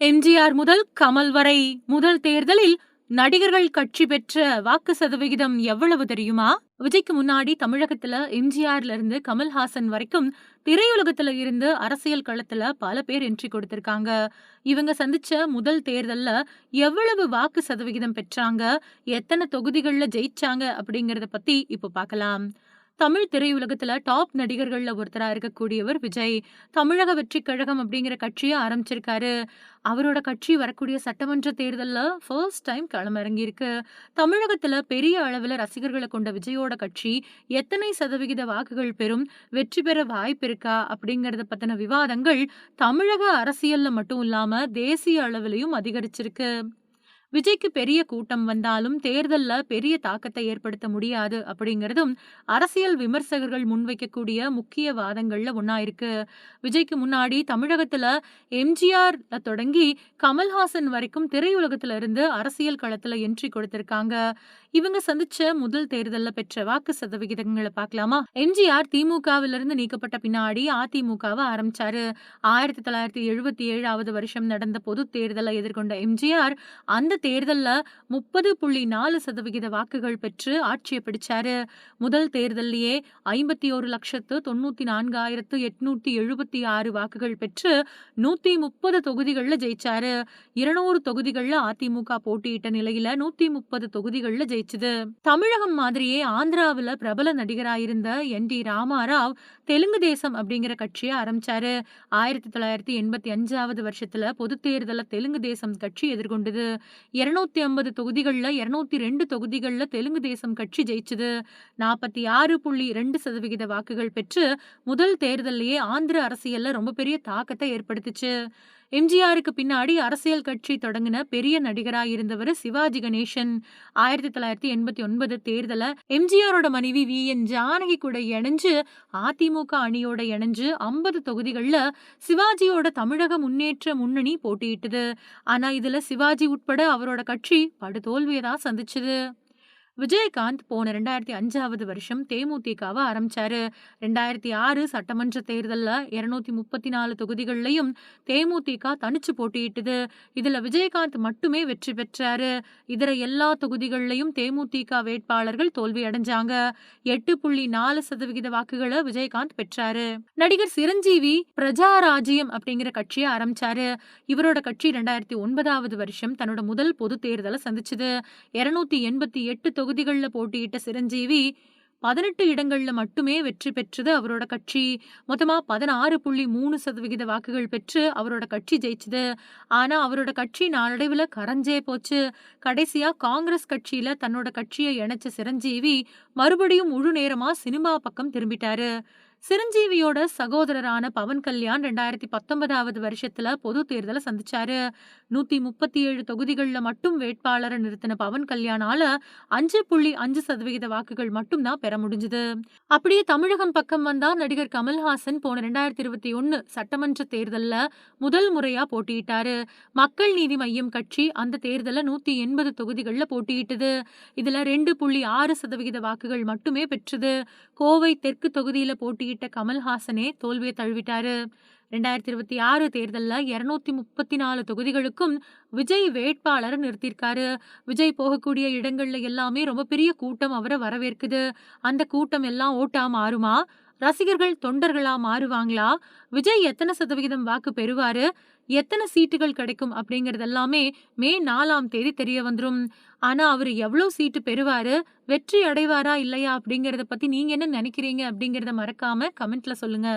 எம்ஜிஆர் முதல் கமல் வரை முதல் தேர்தலில் நடிகர்கள் கட்சி பெற்ற வாக்கு சதவிகிதம் எவ்வளவு தெரியுமா? விஜய்க்கு முன்னாடி தமிழகத்துல எம்ஜிஆர்ல இருந்து கமல்ஹாசன் வரைக்கும் திரையுலகத்துல இருந்து அரசியல் களத்துல பல பேர் என்ட்ரி கொடுத்திருக்காங்க. இவங்க சந்திச்ச முதல் தேர்தல்ல எவ்வளவு வாக்கு சதவிகிதம் பெற்றாங்க, எத்தனை தொகுதிகள்ல ஜெயிச்சாங்க அப்படிங்கறத பத்தி இப்ப பார்க்கலாம். தமிழ் திரையுலகத்துல டாப் நடிகர்கள்ல ஒருத்தரா இருக்கக்கூடியவர் விஜய். தமிழக வெற்றி கழகம் அப்படிங்கிற கட்சியை ஆரம்பிச்சிருக்காரு. அவரோட கட்சி வரக்கூடிய சட்டமன்ற தேர்தல்ல ஃபர்ஸ்ட் டைம் களமிறங்கியிருக்கு. தமிழகத்துல பெரிய அளவுல ரசிகர்களை கொண்ட விஜயோட கட்சி எத்தனை சதவிகித வாக்குகள் பெறும், வெற்றி பெற வாய்ப்பு இருக்கா அப்படிங்கறத பத்தின விவாதங்கள் தமிழக அரசியல்ல மட்டும் இல்லாம தேசிய அளவிலையும் அதிகரிச்சிருக்கு. விஜய்க்கு பெரிய கூட்டம் வந்தாலும் தேர்தல்ல பெரிய தாக்கத்தை ஏற்படுத்த முடியாது அப்படிங்கறதும் அரசியல் விமர்சகர்கள் முன்வைக்கக்கூடிய முக்கிய வாதங்கள்ல ஒண்ணா இருக்கு. விஜய்க்கு முன்னாடி தமிழகத்துல எம்ஜிஆர் தொடங்கி கமல்ஹாசன் வரைக்கும் திரையுலகத்துல இருந்து அரசியல் களத்துல என்ட்ரி கொடுத்திருக்காங்க. இவங்க சந்திச்ச முதல் தேர்தல்ல பெற்ற வாக்கு சதவிகிதங்களை பார்க்கலாமா? எம்ஜிஆர் திமுகவிலிருந்து நீக்கப்பட்ட பின்னாடி அதிமுகவை ஆரம்பிச்சாரு. 1977வது வருஷம் நடந்த பொது தேர்தலை எதிர்கொண்ட எம்ஜிஆர் அந்த தேர்தல்ல 30.4% வாக்குகள் பெற்று ஆட்சியை பிடிச்சாரு. முதல் தேர்தல்லையே 51,94,876 வாக்குகள் பெற்று 130 தொகுதிகள்ல ஜெயிச்சாரு. 200 தொகுதிகள்ல அதிமுக போட்டியிட்ட நிலையில 130 தொகுதிகள்ல ஜெயிச்சது. தமிழகம் மாதிரியே ஆந்திராவில பிரபல நடிகராயிருந்த என்.டி. ராமாராவ் தெலுங்கு தேசம் அப்படிங்கிற கட்சியை ஆரம்பிச்சாரு. 1985வது வருஷத்துல பொது தேர்தல தெலுங்கு தேசம் கட்சி எதிர்கொண்டது. 250 தொகுதிகள்ல 202 தொகுதிகள்ல தெலுங்கு தேசம் கட்சி ஜெயிச்சது. 46.2% வாக்குகள் பெற்று முதல் தேர்தல்லையே ஆந்திர அரசியல்ல ரொம்ப பெரிய தாக்கத்தை ஏற்படுத்துச்சு. எம்ஜிஆருக்கு பின்னாடி அரசியல் கட்சி தொடங்கின பெரிய நடிகராய் இருந்தவர் சிவாஜி கணேசன். 1989 தேர்தல எம்ஜிஆரோட மனைவி வி.என். ஜானகி கூட இணைஞ்சு அதிமுக அணியோட இணைஞ்சு 50 தொகுதிகள்ல சிவாஜியோட தமிழக முன்னேற்ற முன்னணி போட்டியிட்டது. ஆனா இதுல சிவாஜி உட்பட அவரோட கட்சி படுதோல்வியை தான் சந்திச்சது. விஜயகாந்த் போன 2005வது வருஷம் தேமுதிகவை ஆரம்பிச்சாரு. 2006 சட்டமன்ற தேர்தல்ல 234 தொகுதிகள்லயும் தேமுதிக தனிச்சு போட்டியிட்டது. இதுல விஜயகாந்த் மட்டுமே வெற்றி பெற்றாரு. இதர எல்லா தொகுதிகள்லயும் தேமுதிக வேட்பாளர்கள் தோல்வி அடைஞ்சாங்க. 8.4% வாக்குகளை விஜயகாந்த் பெற்றாரு. நடிகர் சிரஞ்சீவி பிரஜாராஜ்யம் அப்படிங்கிற கட்சியை ஆரம்பிச்சாரு. இவரோட கட்சி 2009வது வருஷம் தன்னோட முதல் பொது தேர்தலை சந்திச்சது. 288 தொகுதிகள்ல போட்டியிட்ட சிரஞ்சீவி 18 இடங்கள்ல மட்டுமே வெற்றி பெற்றது அவரோட கட்சி. மொத்தமா 16.3% வாக்குகள் பெற்று அவரோட கட்சி ஜெயிச்சது. ஆனா அவரோட கட்சி நாளடைவுல கரைஞ்சே போச்சு. கடைசியா காங்கிரஸ் கட்சியில தன்னோட கட்சியை இணைச்ச சிரஞ்சீவி மறுபடியும் முழு நேரமா சினிமா பக்கம் திரும்பிட்டாரு. சிரஞ்சீவியோட சகோதரரான பவன் கல்யாண் 2019வது வருஷத்துல பொது தேர்தலை சந்திச்சாரு. 137 தொகுதிகள்ல மட்டும் வேட்பாளரை நிறுத்தின பவன் கல்யாணால 5.5% வாக்குகள் மட்டும் தான் பெற முடிஞ்சது. அப்படியே தமிழகம் பக்கம் வந்தா நடிகர் கமல்ஹாசன் போன 2021 சட்டமன்ற தேர்தல்ல முதல் முறையா போட்டியிட்டாரு. மக்கள் நீதி மய்யம் கட்சி அந்த தேர்தல 180 தொகுதிகள்ல போட்டியிட்டது. இதுல 2.6% வாக்குகள் மட்டுமே பெற்றது. கோவை தெற்கு தொகுதியில போட்டியிட்ட கமல்ஹாசனே தோல்வியை தழுவிட்டாரு. 2026 தேர்தல்ல 234 தொகுதிகளுக்கும் விஜய் வேட்பாளரை நிறுத்தியிருக்காரு. விஜய் போகக்கூடிய இடங்கள்ல எல்லாமே ரொம்ப பெரிய கூட்டம் அவரை வரவேற்குது. அந்த கூட்டம் எல்லாம் ஓட்டா மாறுமா? ரசிகர்கள் தொண்டர்களா மாறுவாங்களா? விஜய் எத்தனை சதவிகிதம் வாக்கு பெறுவாரு? எத்தனை சீட்டுகள் கிடைக்கும் அப்படிங்கறது எல்லாமே மே 4ஆம் தேதி தெரிய வந்துரும். ஆனா அவரு எவ்வளவு சீட்டு பெறுவாரு, வெற்றி அடைவாரா இல்லையா அப்படிங்கறத பத்தி நீங்க என்ன நினைக்கிறீங்க அப்படிங்கறத மறக்காம கமெண்ட்ல சொல்லுங்க.